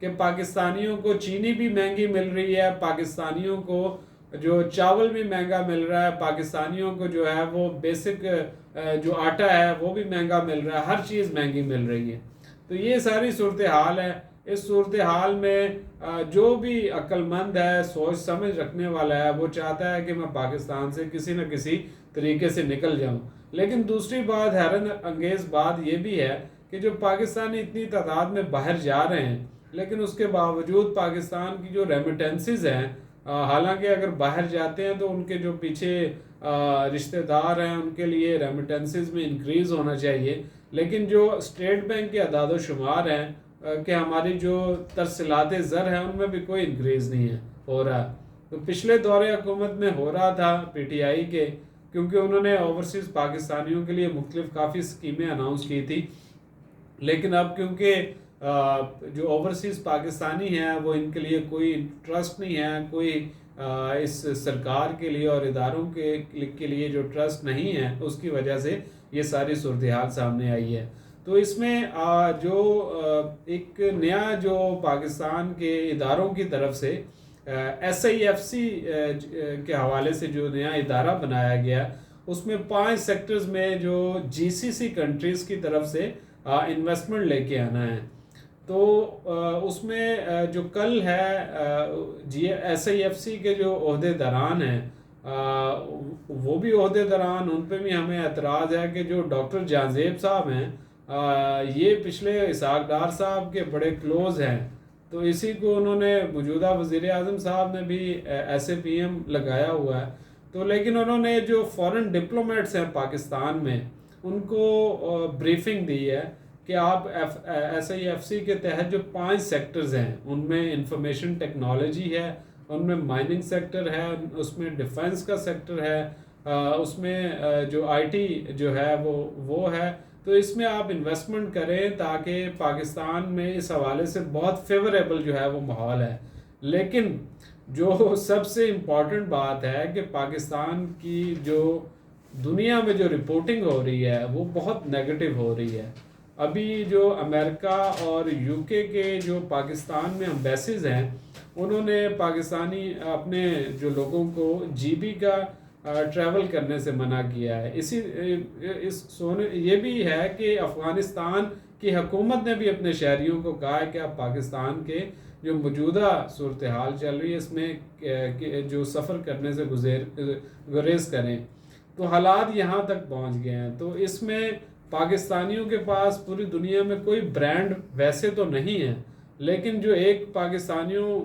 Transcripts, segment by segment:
کہ پاکستانیوں کو چینی بھی مہنگی مل رہی ہے، پاکستانیوں کو جو چاول بھی مہنگا مل رہا ہے، پاکستانیوں کو جو ہے وہ بیسک جو آٹا ہے وہ بھی مہنگا مل رہا ہے، ہر چیز مہنگی مل رہی ہے۔ تو یہ ساری صورتحال ہے۔ اس صورتحال میں جو بھی عقل مند ہے، سوچ سمجھ رکھنے والا ہے، وہ چاہتا ہے کہ میں پاکستان سے کسی نہ کسی طریقے سے نکل جاؤں۔ لیکن دوسری بات، حیرت انگیز بات یہ بھی ہے کہ جو پاکستانی اتنی تعداد میں باہر جا رہے ہیں، لیکن اس کے باوجود پاکستان کی جو ریمیٹنسز ہیں، حالانکہ اگر باہر جاتے ہیں تو ان کے جو پیچھے رشتہ دار ہیں ان کے لیے ریمیٹنسز میں انکریز ہونا چاہیے، لیکن جو اسٹیٹ بینک کے اعداد و شمار ہیں کہ ہماری جو ترسیلات زر ہیں ان میں بھی کوئی انکریز نہیں ہے ہو رہا۔ تو پچھلے دور حکومت میں ہو رہا تھا پی ٹی آئی کے، کیونکہ انہوں نے اوورسیز پاکستانیوں کے لیے مختلف کافی اسکیمیں اناؤنس کی تھی، لیکن اب کیونکہ جو اوورسیز پاکستانی ہیں وہ ان کے لیے کوئی ٹرسٹ نہیں ہے، کوئی اس سرکار کے لیے اور اداروں کے لیے جو ٹرسٹ نہیں ہے، اس کی وجہ سے یہ ساری صورتحال سامنے آئی ہے۔ تو اس میں جو ایک نیا جو پاکستان کے اداروں کی طرف سے ایس آئی ایف سی کے حوالے سے جو نیا ادارہ بنایا گیا، اس میں 5 سیکٹرز میں جو جی سی سی کنٹریز کی طرف سے انویسٹمنٹ لے کے آنا ہے۔ تو اس میں جو کل ہے ایس آئی ایف سی کے جو عہدے داران ہیں، وہ بھی عہدے داران، ان پہ بھی ہمیں اعتراض ہے کہ جو ڈاکٹر جہانزیب صاحب ہیں، یہ پچھلے اسحاق ڈار صاحب کے بڑے کلوز ہیں، تو اسی کو انہوں نے موجودہ وزیر اعظم صاحب نے بھی ایس اے پی ایم لگایا ہوا ہے۔ تو لیکن انہوں نے جو فورن ڈپلومیٹس ہیں پاکستان میں، ان کو بریفنگ دی ہے کہ آپ ایس آئی ایف سی کے تحت جو 5 سیکٹرز ہیں، ان میں انفارمیشن ٹیکنالوجی ہے، ان میں مائننگ سیکٹر ہے، اس میں ڈیفنس کا سیکٹر ہے، اس میں جو آئی ٹی جو ہے وہ ہے، تو اس میں آپ انویسٹمنٹ کریں تاکہ پاکستان میں اس حوالے سے بہت فیوریبل جو ہے وہ ماحول ہے۔ لیکن جو سب سے امپورٹنٹ بات ہے کہ پاکستان کی جو دنیا میں جو رپورٹنگ ہو رہی ہے وہ بہت نیگیٹو ہو رہی ہے۔ ابھی جو امریکہ اور یو کے جو پاکستان میں امبیسیز ہیں، انہوں نے پاکستانی اپنے جو لوگوں کو جی بی کا ٹریول کرنے سے منع کیا ہے۔ یہ بھی ہے کہ افغانستان کی حکومت نے بھی اپنے شہریوں کو کہا ہے کہ آپ پاکستان کے جو موجودہ صورتحال چل رہی ہے اس میں جو سفر کرنے سے گریز کریں۔ تو حالات یہاں تک پہنچ گئے ہیں۔ تو اس میں پاکستانیوں کے پاس پوری دنیا میں کوئی برانڈ ویسے تو نہیں ہے، لیکن جو ایک پاکستانیوں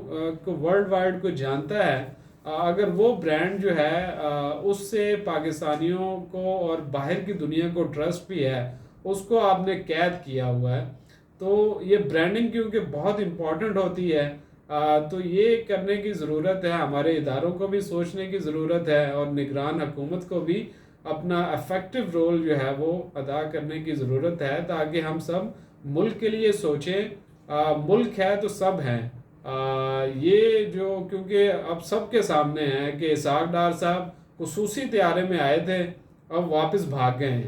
کو ورلڈ وائڈ کو جانتا ہے، اگر وہ برانڈ جو ہے اس سے پاکستانیوں کو اور باہر کی دنیا کو ٹرسٹ بھی ہے، اس کو آپ نے قید کیا ہوا ہے۔ تو یہ برانڈنگ کیونکہ بہت امپورٹنٹ ہوتی ہے، تو یہ کرنے کی ضرورت ہے، ہمارے اداروں کو بھی سوچنے کی ضرورت ہے اور نگران حکومت کو بھی اپنا افیکٹو رول جو ہے وہ ادا کرنے کی ضرورت ہے، تاکہ ہم سب ملک کے لیے سوچیں۔ ملک ہے تو سب ہیں۔ یہ جو کیونکہ اب سب کے سامنے ہے کہ اسحاق ڈار صاحب خصوصی طیارے میں آئے تھے، اب واپس بھاگ گئے ہیں۔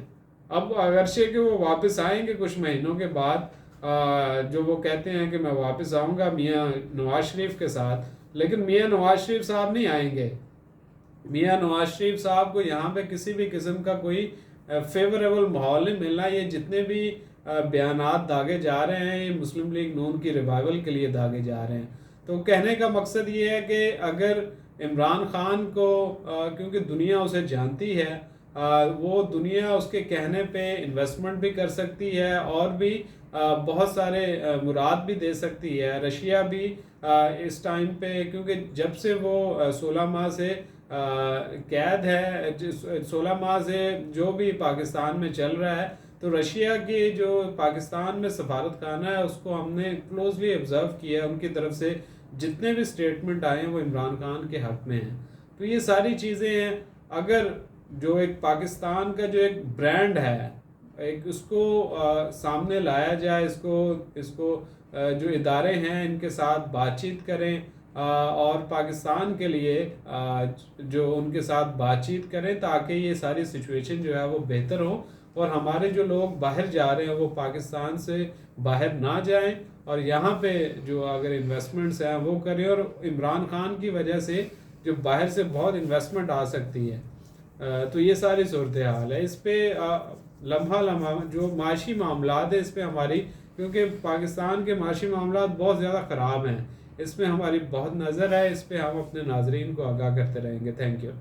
اب اگرچہ کہ وہ واپس آئیں گے کچھ مہینوں کے بعد، جو وہ کہتے ہیں کہ میں واپس آؤں گا میاں نواز شریف کے ساتھ، لیکن میاں نواز شریف صاحب نہیں آئیں گے۔ میاں نواز شریف صاحب کو یہاں پہ کسی بھی قسم کا کوئی فیوریبل ماحول نہیں ملنا۔ یہ جتنے بھی بیانات داغے جا رہے ہیں، یہ مسلم لیگ نون کی ریوائول کے لیے داغے جا رہے ہیں۔ تو کہنے کا مقصد یہ ہے کہ اگر عمران خان کو کیونکہ دنیا اسے جانتی ہے، وہ دنیا اس کے کہنے پہ انویسٹمنٹ بھی کر سکتی ہے اور بھی بہت سارے مراد بھی دے سکتی ہے۔ رشیا بھی اس ٹائم پہ، کیونکہ جب سے وہ 16 ماہ سے قید ہے، 16 ماہ سے جو بھی پاکستان میں چل رہا ہے، تو رشیا کی جو پاکستان میں سفارت خانہ ہے اس کو ہم نے کلوزلی آبزرو کیا ہے، ان کی طرف سے جتنے بھی سٹیٹمنٹ آئے ہیں وہ عمران خان کے حق میں ہیں۔ تو یہ ساری چیزیں ہیں، اگر جو ایک پاکستان کا جو ایک برانڈ ہے، ایک اس کو سامنے لایا جائے، اس کو جو ادارے ہیں ان کے ساتھ بات چیت کریں اور پاکستان کے لیے جو ان کے ساتھ بات چیت کریں تاکہ یہ ساری سچویشن جو ہے وہ بہتر ہو، اور ہمارے جو لوگ باہر جا رہے ہیں وہ پاکستان سے باہر نہ جائیں اور یہاں پہ جو اگر انویسٹمنٹس ہیں وہ کریں، اور عمران خان کی وجہ سے جو باہر سے بہت انویسٹمنٹ آ سکتی ہے، تو یہ ساری صورتحال ہے۔ اس پہ لمحہ لمحہ جو معاشی معاملات ہیں اس پہ ہماری، کیونکہ پاکستان کے معاشی معاملات بہت زیادہ خراب ہیں، اس پہ ہماری بہت نظر ہے، اس پہ ہم اپنے ناظرین کو آگاہ کرتے رہیں گے۔ Thank you.